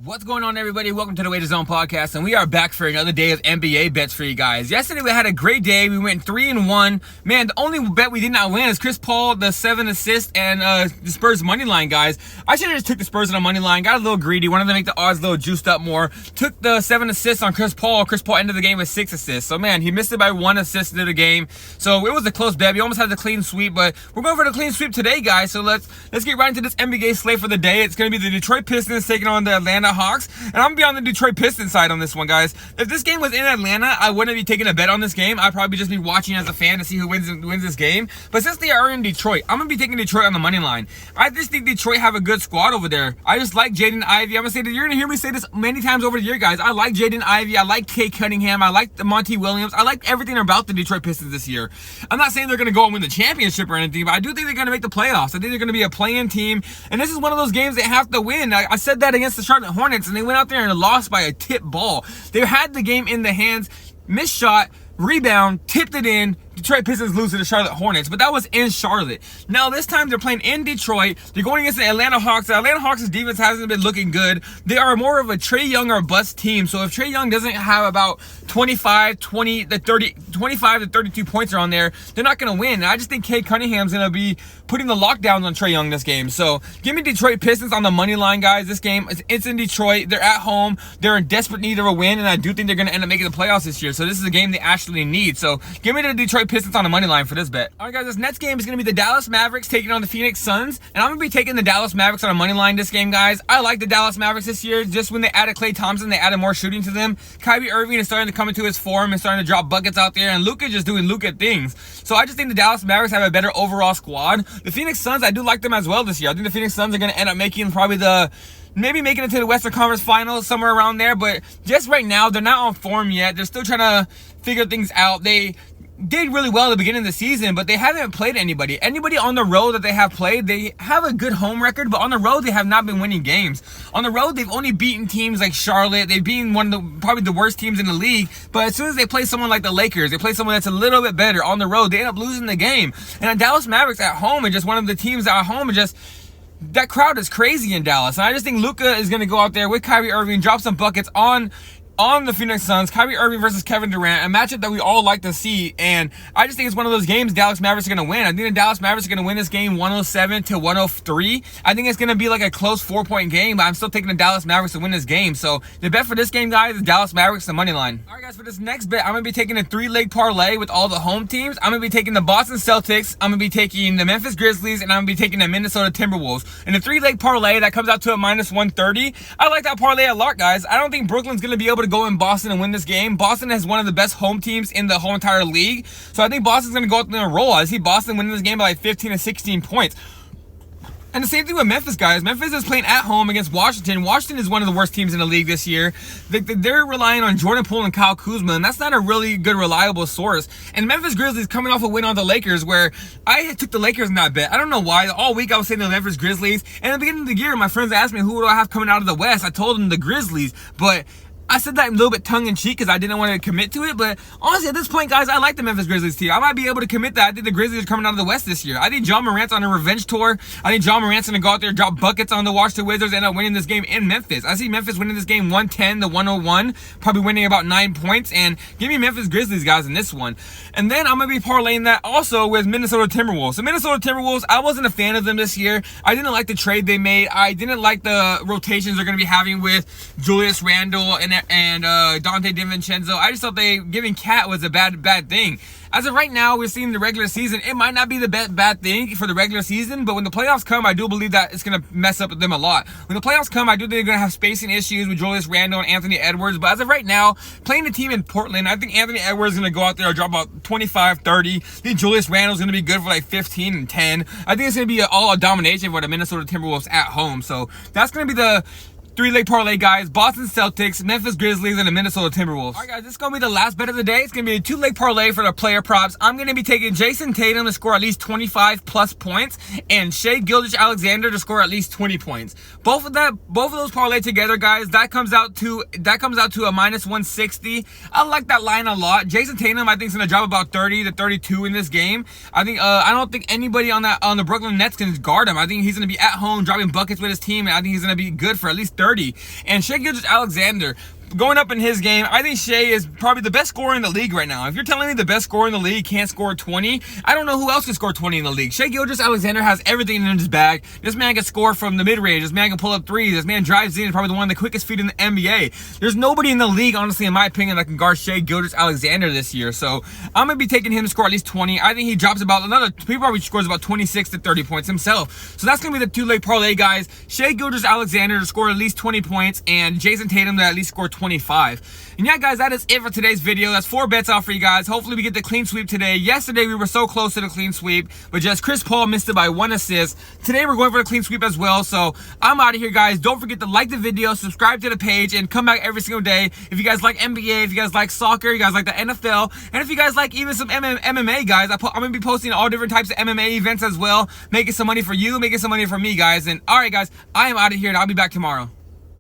What's going on, everybody? Welcome to the Way to Zone podcast, and we are back for another day of NBA bets for you guys. Yesterday we had a great day. We went 3-1. Man, the only bet we did not win is Chris Paul, the 7 assists, and the Spurs money line, guys. I should have just took the Spurs on the money line. Got a little greedy. Wanted to make the odds a little juiced up more. Took the 7 assists on Chris Paul. Chris Paul ended the game with 6 assists. So, man, he missed it by 1 assist into the game. So, it was a close bet. We almost had the clean sweep, but we're going for the clean sweep today, guys. So, let's get right into this NBA slate for the day. It's going to be the Detroit Pistons taking on the Atlanta Hawks. And I'm going to be on the Detroit Pistons side on this one, guys. If this game was in Atlanta, I wouldn't be taking a bet on this game. I'd probably just be watching as a fan to see who wins this game. But since they are in Detroit, I'm going to be taking Detroit on the money line. I just think Detroit have a good squad over there. I just like Jaden Ivey. I'm going to say that you're going to hear me say this many times over the year, guys. I like Jaden Ivey. I like Cade Cunningham. I like the Monty Williams. I like everything about the Detroit Pistons this year. I'm not saying they're going to go and win the championship or anything, but I do think they're going to make the playoffs. I think they're going to be a play-in team. And this is one of those games they have to win. I said that against the Charlotte Hornets, and they went out there and lost by a tip ball. They had the game in the hands, missed shot, rebound, tipped it in. Detroit Pistons lose to the Charlotte Hornets, but that was in Charlotte. Now this time they're playing in Detroit. They're going against the Atlanta Hawks. The Atlanta Hawks' defense hasn't been looking good. They are more of a Trae Young or bust team. So if Trae Young doesn't have about 25 to 32 points around there, they're not going to win. And I just think Cade Cunningham's going to be putting the lockdowns on Trae Young this game. So give me Detroit Pistons on the money line, guys. This game, it's in Detroit. They're at home. They're in desperate need of a win, and I do think they're going to end up making the playoffs this year. So this is a game they actually need. So give me the Detroit Pistons on the money line for this bet. All right, guys, this next game is going to be the Dallas Mavericks taking on the Phoenix Suns, and I'm going to be taking the Dallas Mavericks on the money line this game, guys. I like the Dallas Mavericks this year. Just when they added Klay Thompson, they added more shooting to them. Kyrie Irving is starting to come into his form and starting to drop buckets out there, and Luka just doing Luka things. So I just think the Dallas Mavericks have a better overall squad. The Phoenix Suns, I do like them as well this year. I think the Phoenix Suns are going to end up making probably maybe making it to the Western Conference Finals, somewhere around there, but just right now, they're not on form yet. They're still trying to figure things out. They did really well at the beginning of the season, but they haven't played anybody. Anybody on the road that they have played, they have a good home record, but on the road, they have not been winning games. On the road, they've only beaten teams like Charlotte. They've beaten probably the worst teams in the league, but as soon as they play someone like the Lakers, they play someone that's a little bit better on the road, they end up losing the game. And the Dallas Mavericks at home are just one of the teams at home are just... That crowd is crazy in Dallas. And I just think Luka is going to go out there with Kyrie Irving, drop some buckets on the Phoenix Suns. Kyrie Irving versus Kevin Durant, a matchup that we all like to see. And I just think it's one of those games Dallas Mavericks are going to win. I think the Dallas Mavericks are going to win this game 107-103. I think it's going to be like a close 4-point game, but I'm still taking the Dallas Mavericks to win this game. So the bet for this game, guys, is Dallas Mavericks, the money line. All right, guys, for this next bet, I'm going to be taking a 3-leg parlay with all the home teams. I'm going to be taking the Boston Celtics. I'm going to be taking the Memphis Grizzlies, and I'm going to be taking the Minnesota Timberwolves. And the 3-leg parlay, that comes out to a -130. I like that parlay a lot, guys. I don't think Brooklyn's going to be able to go in Boston and win this game. Boston has one of the best home teams in the whole entire league. So I think Boston's going to go out there and roll. I see Boston winning this game by like 15 to 16 points. And the same thing with Memphis, guys. Memphis is playing at home against Washington. Washington is one of the worst teams in the league this year. They're relying on Jordan Poole and Kyle Kuzma, and that's not a really good, reliable source. And Memphis Grizzlies coming off a win on the Lakers, where I took the Lakers in that bet. I don't know why. All week I was saying the Memphis Grizzlies. And at the beginning of the year, my friends asked me, who do I have coming out of the West? I told them the Grizzlies. But I said that a little bit tongue-in-cheek because I didn't want to commit to it, but honestly, at this point, guys, I like the Memphis Grizzlies team. I might be able to commit that. I think the Grizzlies are coming out of the West this year. I think John Morant's on a revenge tour. I think John Morant's going to go out there, drop buckets on the Washington Wizards, and end up winning this game in Memphis. I see Memphis winning this game 110-101, probably winning about 9 points, and give me Memphis Grizzlies, guys, in this one. And then I'm going to be parlaying that also with Minnesota Timberwolves. So Minnesota Timberwolves, I wasn't a fan of them this year. I didn't like the trade they made. I didn't like the rotations they're going to be having with Julius Randle and Dante DiVincenzo. I just thought giving Cat was a bad thing. As of right now, we're seeing the regular season. It might not be the bad thing for the regular season, but when the playoffs come, I do believe that it's going to mess up with them a lot. When the playoffs come, I do think they're going to have spacing issues with Julius Randle and Anthony Edwards. But as of right now, playing the team in Portland, I think Anthony Edwards is going to go out there and drop about 25, 30. I think Julius Randle's going to be good for like 15 and 10. I think it's going to be all a domination for the Minnesota Timberwolves at home. So that's going to be the 3-leg parlay, guys. Boston Celtics, Memphis Grizzlies, and the Minnesota Timberwolves. All right, guys, this is going to be the last bet of the day. It's going to be a 2-leg parlay for the player props. I'm going to be taking Jason Tatum to score at least 25 plus points and Shai Gilgeous-Alexander to score at least 20 points. Both of those parlay together, guys, that comes out to a -160. I like that line a lot. Jason Tatum, I think, is going to drop about 30 to 32 in this game. I don't think anybody on the Brooklyn Nets can guard him. I think he's going to be at home dropping buckets with his team, and I think he's going to be good for at least 30. And Shai Gilgeous-Alexander, going up in his game, I think Shai is probably the best scorer in the league right now. If you're telling me the best scorer in the league can't score 20, I don't know who else can score 20 in the league. Shai Gilgeous-Alexander has everything in his bag. This man can score from the mid-range. This man can pull up threes. This man drives in, probably one of the quickest feet in the NBA. There's nobody in the league, honestly, in my opinion, that can guard Shai Gilgeous-Alexander this year. So I'm going to be taking him to score at least 20. I think he drops he probably scores about 26 to 30 points himself. So that's going to be the two-leg parlay, guys. Shai Gilgeous-Alexander to score at least 20 points and Jason Tatum to at least score 25. And yeah, guys, that is it for today's video. That's 4 bets out for you guys. Hopefully we get the clean sweep today. Yesterday we were so close to the clean sweep, but just Chris Paul missed it by 1 assist. Today we're going for the clean sweep as well. So I'm out of here, guys. Don't forget to like the video, subscribe to the page, and come back every single day. If you guys like NBA, if you guys like soccer, you guys like the NFL, and if you guys like even some MMA, guys, I'm going to be posting all different types of MMA events as well, making some money for you, making some money for me, guys. And all right, guys, I am out of here, and I'll be back tomorrow.